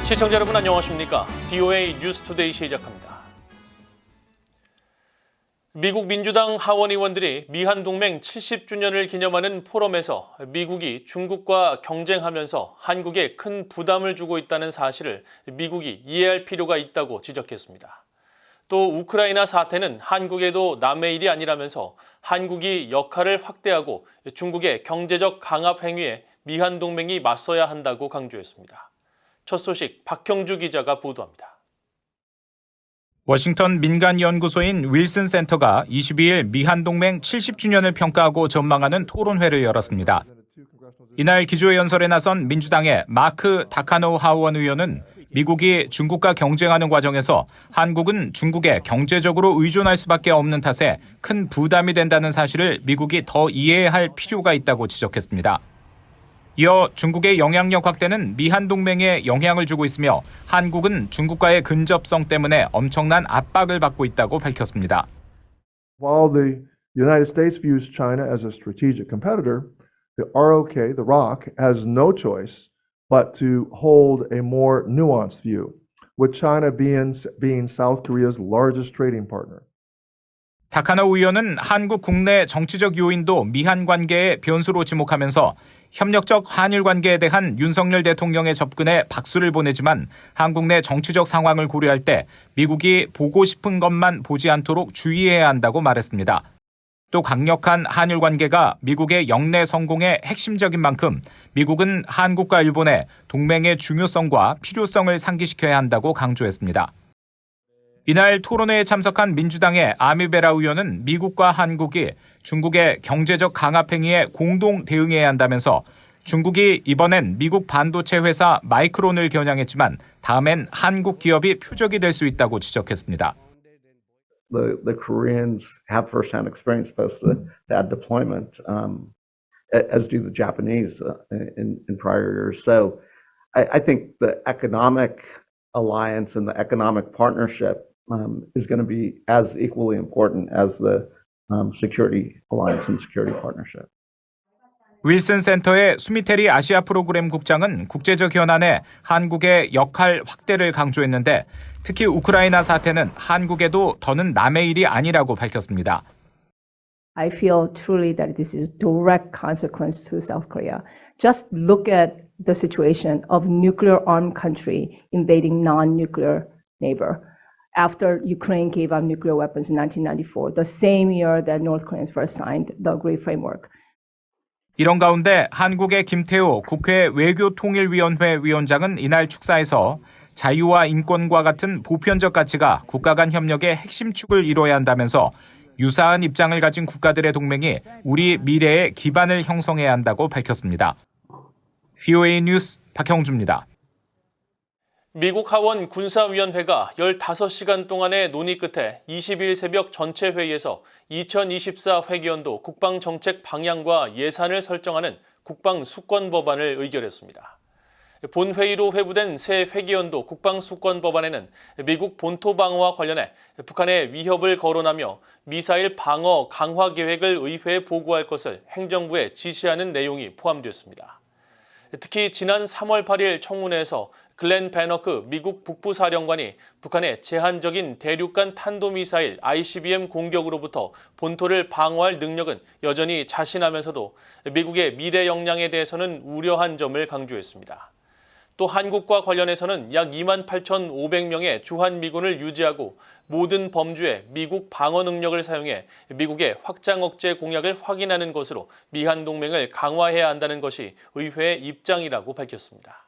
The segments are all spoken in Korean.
시청자 여러분 안녕하십니까? DOA 뉴스투데이 시작합니다. 미국 민주당 하원 의원들이 미한동맹 70주년을 기념하는 포럼에서 미국이 중국과 경쟁하면서 한국에 큰 부담을 주고 있다는 사실을 미국이 이해할 필요가 있다고 지적했습니다. 또 우크라이나 사태는 한국에도 남의 일이 아니라면서 한국이 역할을 확대하고 중국의 경제적 강압 행위에 미한동맹이 맞서야 한다고 강조했습니다. 첫 소식 박형주 기자가 보도합니다. 워싱턴 민간연구소인 윌슨 센터가 22일 미한동맹 70주년을 평가하고 전망하는 토론회를 열었습니다. 이날 기조의 연설에 나선 민주당의 마크 다카노 하원 의원은 미국이 중국과 경쟁하는 과정에서 한국은 중국에 경제적으로 의존할 수밖에 없는 탓에 큰 부담이 된다는 사실을 미국이 더 이해해야 할 필요가 있다고 지적했습니다. 이어 중국의 영향력 확대는 미한동맹에 영향을 주고 있으며 한국은 중국과의 근접성 때문에 엄청난 압박을 받고 있다고 밝혔습니다. While the United States views China as a strategic competitor, the ROC, has no choice but to hold a more nuanced view, with China being South Korea's largest trading partner. 다카노 의원은 한국 국내 정치적 요인도 미한 관계의 변수로 지목하면서 협력적 한일 관계에 대한 윤석열 대통령의 접근에 박수를 보내지만 한국 내 정치적 상황을 고려할 때 미국이 보고 싶은 것만 보지 않도록 주의해야 한다고 말했습니다. 또 강력한 한일 관계가 미국의 영내 성공의 핵심적인 만큼 미국은 한국과 일본의 동맹의 중요성과 필요성을 상기시켜야 한다고 강조했습니다. 이날 토론회에 참석한 민주당의 아미베라 의원은 미국과 한국이 중국의 경제적 강압 행위에 공동 대응해야 한다면서 중국이 이번엔 미국 반도체 회사 마이크론을 겨냥했지만 다음엔 한국 기업이 표적이 될 수 있다고 지적했습니다. The Koreans have first-hand experience post that deployment, as do the Japanese in prior years. So I think the economic alliance and the economic partnership is going to be as equally important as the security alliance and security partnership. 윌슨 센터의 수미테리 아시아 프로그램 국장은 국제적 현안에 한국의 역할 확대를 강조했는데 특히 우크라이나 사태는 한국에도 더는 남의 일이 아니라고 밝혔습니다. I feel truly that this is a direct consequence to South Korea. Just look at the situation of nuclear-armed country invading non-nuclear neighbor. After Ukraine gave up nuclear weapons in 1994, the same year that North Koreans first signed the Great Framework. 이런 가운데 한국의 김태호 국회 외교통일위원회 위원장은 이날 축사에서 자유와 인권과 같은 보편적 가치가 국가 간 협력의 핵심 축을 이뤄야 한다면서 유사한 입장을 가진 국가들의 동맹이 우리 미래의 기반을 형성해야 한다고 밝혔습니다. VOA 뉴스 박형주입니다. 미국 하원 군사위원회가 15시간 동안의 논의 끝에 20일 새벽 전체 회의에서 2024 회기연도 국방정책 방향과 예산을 설정하는 국방수권법안을 의결했습니다. 본회의로 회부된 새 회기연도 국방수권법안에는 미국 본토 방어와 관련해 북한의 위협을 거론하며 미사일 방어 강화 계획을 의회에 보고할 것을 행정부에 지시하는 내용이 포함됐습니다. 특히 지난 3월 8일 청문회에서 글렌 베너크 미국 북부사령관이 북한의 제한적인 대륙간 탄도미사일 ICBM 공격으로부터 본토를 방어할 능력은 여전히 자신하면서도 미국의 미래 역량에 대해서는 우려한 점을 강조했습니다. 또 한국과 관련해서는 약 28,500명의 주한미군을 유지하고 모든 범주에 미국 방어 능력을 사용해 미국의 확장 억제 공약을 확인하는 것으로 미한동맹을 강화해야 한다는 것이 의회의 입장이라고 밝혔습니다.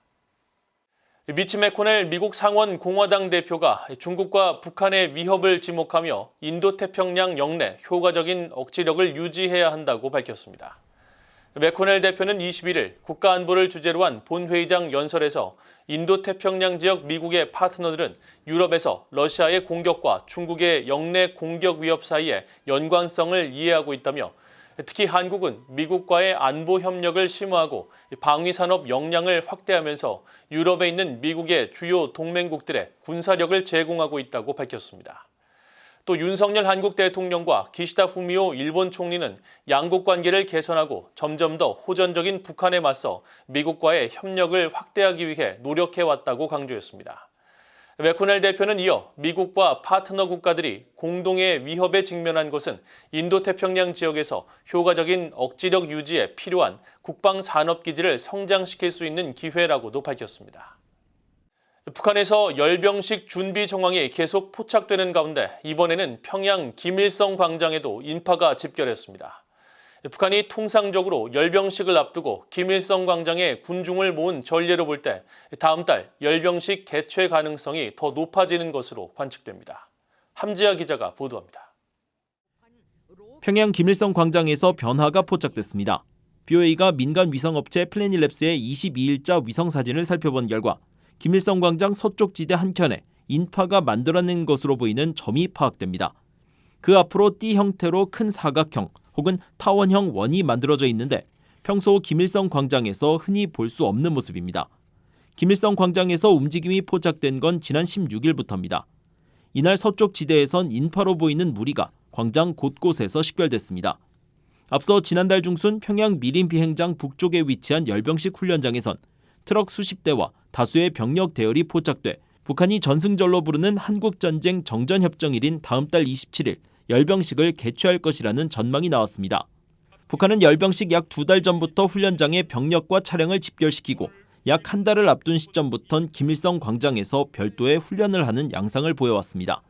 미치 매코넬 미국 상원 공화당 대표가 중국과 북한의 위협을 지목하며 인도태평양 영내 효과적인 억지력을 유지해야 한다고 밝혔습니다. 매코넬 대표는 21일 국가안보를 주제로 한 본회의장 연설에서 인도태평양 지역 미국의 파트너들은 유럽에서 러시아의 공격과 중국의 영내 공격 위협 사이의 연관성을 이해하고 있다며 특히 한국은 미국과의 안보 협력을 심화하고 방위산업 역량을 확대하면서 유럽에 있는 미국의 주요 동맹국들의 군사력을 제공하고 있다고 밝혔습니다. 또 윤석열 한국 대통령과 기시다 후미오 일본 총리는 양국 관계를 개선하고 점점 더 호전적인 북한에 맞서 미국과의 협력을 확대하기 위해 노력해왔다고 강조했습니다. 맥코넬 대표는 이어 미국과 파트너 국가들이 공동의 위협에 직면한 것은 인도태평양 지역에서 효과적인 억지력 유지에 필요한 국방산업기지를 성장시킬 수 있는 기회라고도 밝혔습니다. 북한에서 열병식 준비 정황이 계속 포착되는 가운데 이번에는 평양 김일성 광장에도 인파가 집결했습니다. 북한이 통상적으로 열병식을 앞두고 김일성 광장에 군중을 모은 전례로 볼 때 다음 달 열병식 개최 가능성이 더 높아지는 것으로 관측됩니다. 함지아 기자가 보도합니다. 평양 김일성 광장에서 변화가 포착됐습니다. BOA가 민간 위성업체 플래닛랩스의 22일자 위성 사진을 살펴본 결과 김일성 광장 서쪽 지대 한켠에 인파가 만들어낸 것으로 보이는 점이 파악됩니다. 그 앞으로 띠 형태로 큰 사각형 혹은 타원형 원이 만들어져 있는데 평소 김일성 광장에서 흔히 볼 수 없는 모습입니다. 김일성 광장에서 움직임이 포착된 건 지난 16일부터입니다. 이날 서쪽 지대에선 인파로 보이는 무리가 광장 곳곳에서 식별됐습니다. 앞서 지난달 중순 평양 미림 비행장 북쪽에 위치한 열병식 훈련장에선 트럭 수십 대와 다수의 병력 대열이 포착돼 북한이 전승절로 부르는 한국전쟁 정전협정일인 다음 달 27일 열병식을 개최할 것이라는 전망이 나왔습니다. 북한은 열병식 약 2달 전부터 훈련장에 병력과 차량을 집결시키고 약 한 달을 앞둔 시점부터는 김일성 광장에서 별도의 훈련을 하는 양상을 보여왔습니다.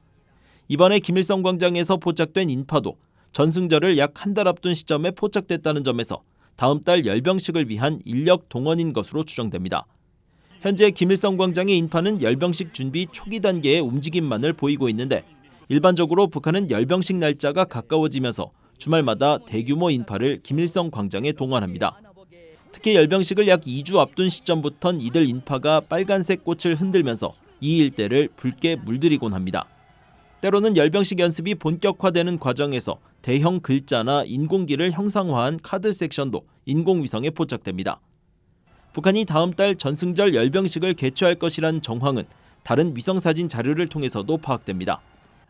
이번에 김일성 광장에서 포착된 인파도 전승절을 약 한 달 앞둔 시점에 포착됐다는 점에서 다음 달 열병식을 위한 인력 동원인 것으로 추정됩니다. 현재 김일성 광장의 인파는 열병식 준비 초기 단계의 움직임만을 보이고 있는데 일반적으로 북한은 열병식 날짜가 가까워지면서 주말마다 대규모 인파를 김일성 광장에 동원합니다. 특히 열병식을 약 2주 앞둔 시점부터는 이들 인파가 빨간색 꽃을 흔들면서 이 일대를 붉게 물들이곤 합니다. 때로는 열병식 연습이 본격화되는 과정에서 대형 글자나 인공기를 형상화한 카드 섹션도 인공위성에 포착됩니다. 북한이 다음 달 전승절 열병식을 개최할 것이란 정황은 다른 위성사진 자료를 통해서도 파악됩니다.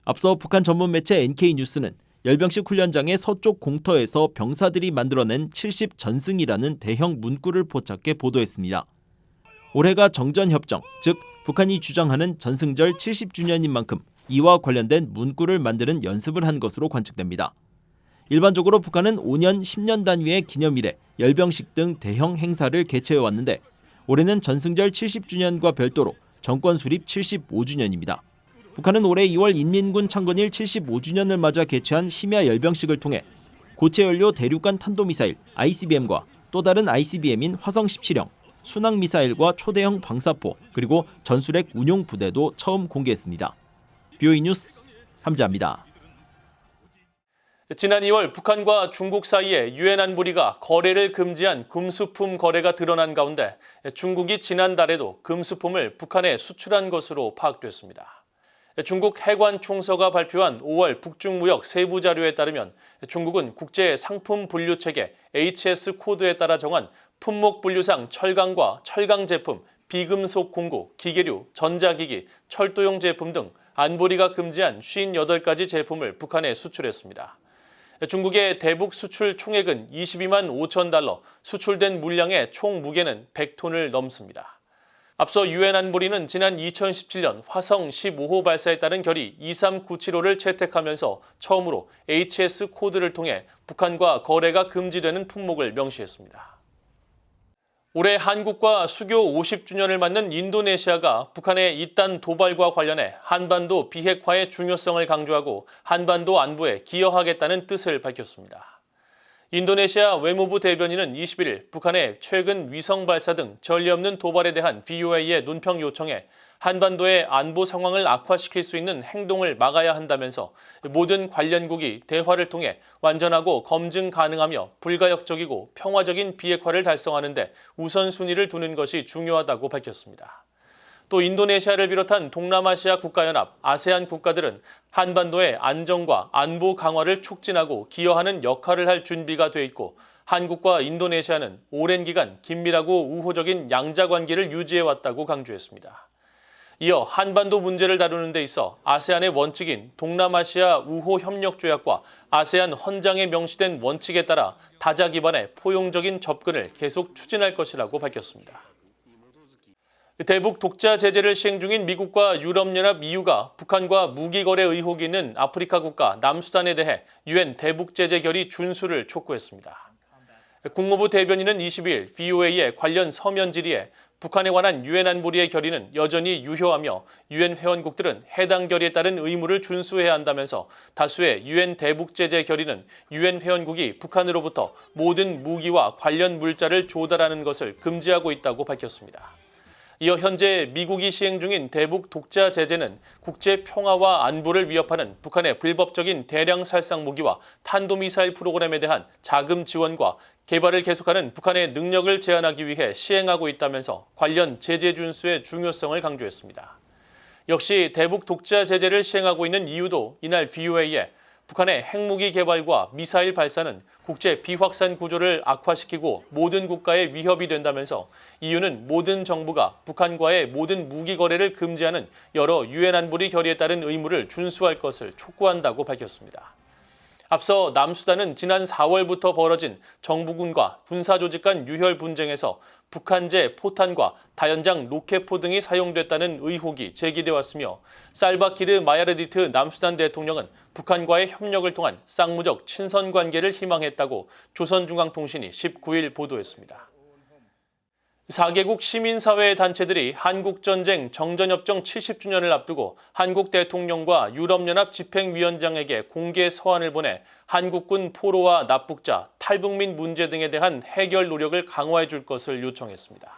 앞서 북한 전문 매체 NK뉴스는 열병식 훈련장의 서쪽 공터에서 병사들이 만들어낸 70전승이라는 대형 문구를 포착해 보도했습니다. 올해가 정전협정, 즉 북한이 주장하는 전승절 70주년인 만큼 이와 관련된 문구를 만드는 연습을 한 것으로 관측됩니다. 일반적으로 북한은 5년, 10년 단위의 기념일에 열병식 등 대형 행사를 개최해왔는데 올해는 전승절 70주년과 별도로 정권 수립 75주년입니다. 북한은 올해 2월 인민군 창건일 75주년을 맞아 개최한 심야 열병식을 통해 고체 연료 대륙간 탄도미사일 ICBM과 또 다른 ICBM인 화성 17형, 순항미사일과 초대형 방사포 그리고 전술핵 운용 부대도 처음 공개했습니다. BOE 뉴스 함지아입니다. 지난 2월 북한과 중국 사이에 유엔 안보리가 거래를 금지한 금수품 거래가 드러난 가운데 중국이 지난달에도 금수품을 북한에 수출한 것으로 파악됐습니다. 중국 해관총서가 발표한 5월 북중무역 세부 자료에 따르면 중국은 국제 상품 분류 체계 HS 코드에 따라 정한 품목 분류상 철강과 철강 제품, 비금속 공구, 기계류, 전자기기, 철도용 제품 등 안보리가 금지한 58가지 제품을 북한에 수출했습니다. 중국의 대북 수출 총액은 22만 5천 달러, 수출된 물량의 총 무게는 100톤을 넘습니다. 앞서 유엔 안보리는 지난 2017년 화성 15호 발사에 따른 결의 23975를 채택하면서 처음으로 HS 코드를 통해 북한과 거래가 금지되는 품목을 명시했습니다. 올해 한국과 수교 50주년을 맞는 인도네시아가 북한의 이딴 도발과 관련해 한반도 비핵화의 중요성을 강조하고 한반도 안보에 기여하겠다는 뜻을 밝혔습니다. 인도네시아 외무부 대변인은 21일 북한의 최근 위성 발사 등 전례 없는 도발에 대한 BOA의 논평 요청에 한반도의 안보 상황을 악화시킬 수 있는 행동을 막아야 한다면서 모든 관련국이 대화를 통해 완전하고 검증 가능하며 불가역적이고 평화적인 비핵화를 달성하는 데 우선순위를 두는 것이 중요하다고 밝혔습니다. 또 인도네시아를 비롯한 동남아시아 국가연합, 아세안 국가들은 한반도의 안정과 안보 강화를 촉진하고 기여하는 역할을 할 준비가 돼 있고 한국과 인도네시아는 오랜 기간 긴밀하고 우호적인 양자 관계를 유지해왔다고 강조했습니다. 이어 한반도 문제를 다루는 데 있어 아세안의 원칙인 동남아시아 우호 협력 조약과 아세안 헌장에 명시된 원칙에 따라 다자 기반의 포용적인 접근을 계속 추진할 것이라고 밝혔습니다. 대북 독자 제재를 시행 중인 미국과 유럽연합 EU가 북한과 무기 거래 의혹이 있는 아프리카 국가 남수단에 대해 유엔 대북 제재 결의 준수를 촉구했습니다. 국무부 대변인은 20일 VOA의 관련 서면 질의에 북한에 관한 유엔 안보리의 결의는 여전히 유효하며 유엔 회원국들은 해당 결의에 따른 의무를 준수해야 한다면서 다수의 유엔 대북 제재 결의는 유엔 회원국이 북한으로부터 모든 무기와 관련 물자를 조달하는 것을 금지하고 있다고 밝혔습니다. 이어 현재 미국이 시행 중인 대북 독자 제재는 국제 평화와 안보를 위협하는 북한의 불법적인 대량 살상 무기와 탄도미사일 프로그램에 대한 자금 지원과 개발을 계속하는 북한의 능력을 제한하기 위해 시행하고 있다면서 관련 제재 준수의 중요성을 강조했습니다. 역시 대북 독자 제재를 시행하고 있는 EU도 이날 VOA에 북한의 핵무기 개발과 미사일 발사는 국제 비확산 구조를 악화시키고 모든 국가의 위협이 된다면서 EU는 모든 정부가 북한과의 모든 무기 거래를 금지하는 여러 유엔 안보리 결의에 따른 의무를 준수할 것을 촉구한다고 밝혔습니다. 앞서 남수단은 지난 4월부터 벌어진 정부군과 군사조직 간 유혈 분쟁에서 북한제 포탄과 다연장 로켓포 등이 사용됐다는 의혹이 제기돼 왔으며 살바키르 마야르디트 남수단 대통령은 북한과의 협력을 통한 쌍무적 친선 관계를 희망했다고 조선중앙통신이 19일 보도했습니다. 4개국 시민사회 단체들이 한국전쟁 정전협정 70주년을 앞두고 한국 대통령과 유럽연합 집행위원장에게 공개 서한을 보내 한국군 포로와 납북자, 탈북민 문제 등에 대한 해결 노력을 강화해 줄 것을 요청했습니다.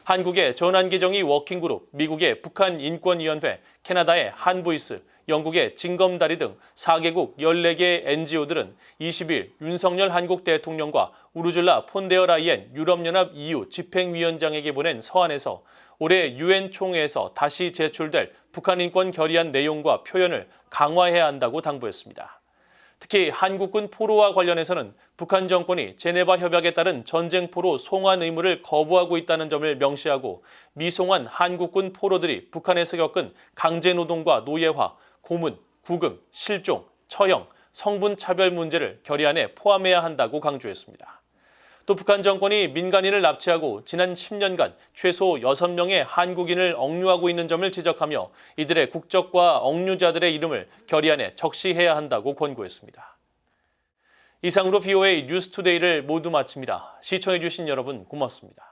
한국의 전환기정의 워킹그룹, 미국의 북한인권위원회, 캐나다의 한보이스, 영국의 징검다리 등 4개국 14개 NGO들은 20일 윤석열 한국 대통령과 우르줄라 폰데어 라이엔 유럽연합 EU 집행위원장에게 보낸 서한에서 올해 유엔 총회에서 다시 제출될 북한 인권 결의안 내용과 표현을 강화해야 한다고 당부했습니다. 특히 한국군 포로와 관련해서는 북한 정권이 제네바 협약에 따른 전쟁포로 송환 의무를 거부하고 있다는 점을 명시하고 미송환 한국군 포로들이 북한에서 겪은 강제노동과 노예화, 고문, 구금, 실종, 처형, 성분 차별 문제를 결의안에 포함해야 한다고 강조했습니다. 또 북한 정권이 민간인을 납치하고 지난 10년간 최소 6명의 한국인을 억류하고 있는 점을 지적하며 이들의 국적과 억류자들의 이름을 결의안에 적시해야 한다고 권고했습니다. 이상으로 VOA 뉴스투데이를 모두 마칩니다. 시청해주신 여러분 고맙습니다.